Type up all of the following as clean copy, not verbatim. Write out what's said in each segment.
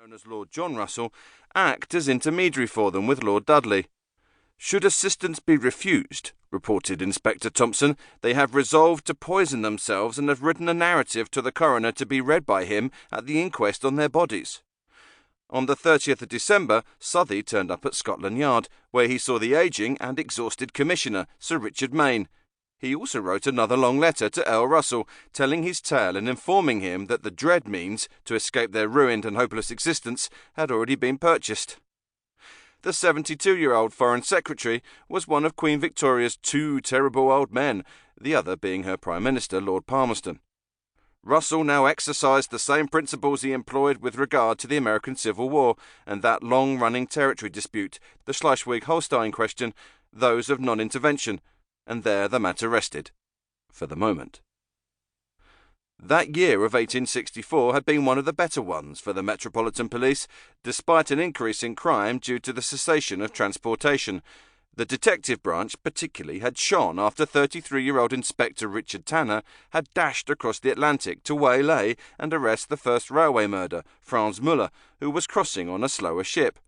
known as Lord John Russell, act as intermediary for them with Lord Dudley. Should assistance be refused, reported Inspector Thompson, they have resolved to poison themselves and have written a narrative to the coroner to be read by him at the inquest on their bodies. On the 30th of December, Southey turned up at Scotland Yard, where he saw the ageing and exhausted Commissioner, Sir Richard Mayne. He also wrote another long letter to Earl Russell, telling his tale and informing him that the dread means to escape their ruined and hopeless existence had already been purchased. The 72-year-old Foreign Secretary was one of Queen Victoria's two terrible old men, the other being her Prime Minister, Lord Palmerston. Russell now exercised the same principles he employed with regard to the American Civil War and that long-running territory dispute, the Schleswig-Holstein question, those of non-intervention, and there the matter rested, for the moment. That year of 1864 had been one of the better ones for the Metropolitan Police, despite an increase in crime due to the cessation of transportation. The detective branch particularly had shone after 33-year-old Inspector Richard Tanner had dashed across the Atlantic to waylay and arrest the first railway murderer, Franz Müller, who was crossing on a slower ship.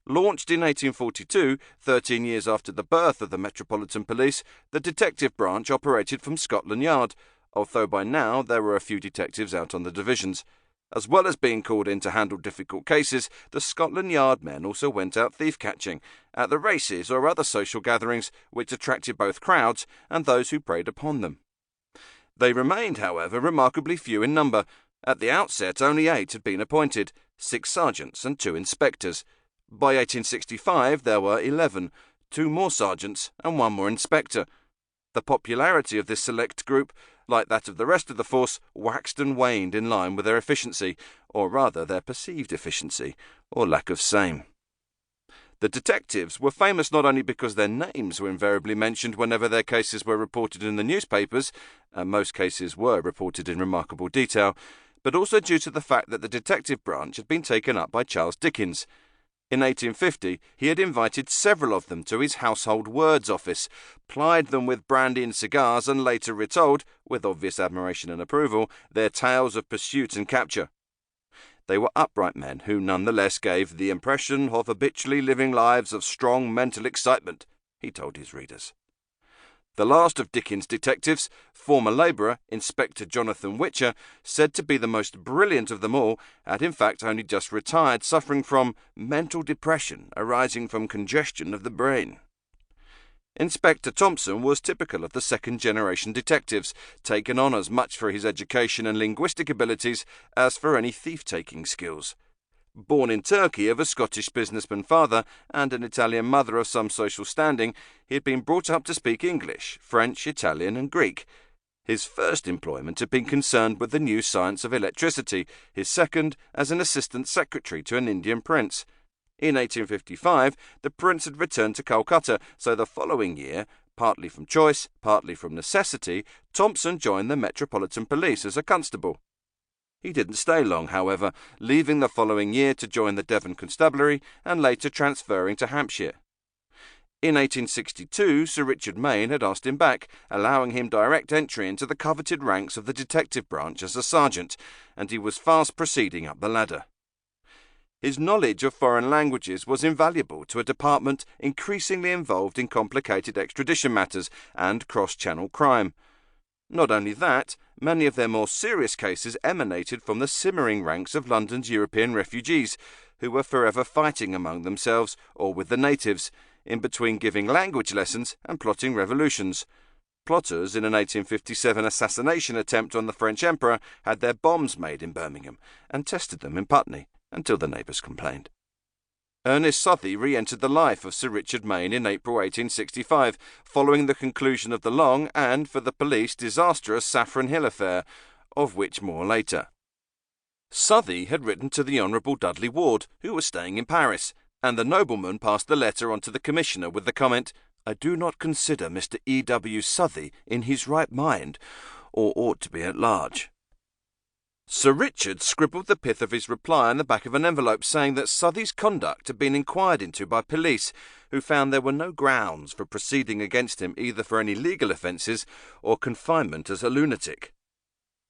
Launched in 1842, 13 years after the birth of the Metropolitan Police, the detective branch operated from Scotland Yard, although by now there were a few detectives out on the divisions. As well as being called in to handle difficult cases, the Scotland Yard men also went out thief-catching, at the races or other social gatherings which attracted both crowds and those who preyed upon them. They remained, however, remarkably few in number. At the outset only 8 had been appointed, 6 sergeants and 2 inspectors. By 1865 there were 11, 2 more sergeants and 1 more inspector. The popularity of this select group, like that of the rest of the force, waxed and waned in line with their efficiency, or rather their perceived efficiency, or lack of same. The detectives were famous not only because their names were invariably mentioned whenever their cases were reported in the newspapers, and most cases were reported in remarkable detail, but also due to the fact that the detective branch had been taken up by Charles Dickens. In 1850, he had invited several of them to his household words office, plied them with brandy and cigars, and later retold, with obvious admiration and approval, their tales of pursuit and capture. They were upright men who nonetheless gave the impression of habitually living lives of strong mental excitement, he told his readers. The last of Dickens' detectives, former labourer, Inspector Jonathan Witcher, said to be the most brilliant of them all, had in fact only just retired, suffering from mental depression arising from congestion of the brain. Inspector Thompson was typical of the second-generation detectives, taken on as much for his education and linguistic abilities as for any thief-taking skills. Born in Turkey of a Scottish businessman father and an Italian mother of some social standing, he had been brought up to speak English, French, Italian and Greek. His first employment had been concerned with the new science of electricity, his second as an assistant secretary to an Indian prince. In 1855, the prince had returned to Calcutta, so the following year, partly from choice, partly from necessity, Thompson joined the Metropolitan Police as a constable. He didn't stay long, however, leaving the following year to join the Devon Constabulary and later transferring to Hampshire. In 1862, Sir Richard Mayne had asked him back, allowing him direct entry into the coveted ranks of the detective branch as a sergeant, and he was fast proceeding up the ladder. His knowledge of foreign languages was invaluable to a department increasingly involved in complicated extradition matters and cross-channel crime. Not only that, many of their more serious cases emanated from the simmering ranks of London's European refugees, who were forever fighting among themselves or with the natives, in between giving language lessons and plotting revolutions. Plotters in an 1857 assassination attempt on the French Emperor had their bombs made in Birmingham and tested them in Putney until the neighbours complained. Ernest Southey re-entered the life of Sir Richard Mayne in April 1865, following the conclusion of the long and, for the police, disastrous Saffron Hill affair, of which more later. Southey had written to the Honourable Dudley Ward, who was staying in Paris, and the nobleman passed the letter on to the Commissioner with the comment, "I do not consider Mr. E. W. Southey in his right mind, or ought to be at large." Sir Richard scribbled the pith of his reply on the back of an envelope, saying that Southey's conduct had been inquired into by police, who found there were no grounds for proceeding against him either for any legal offences or confinement as a lunatic.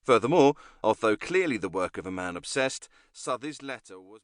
Furthermore, although clearly the work of a man obsessed, Southey's letter was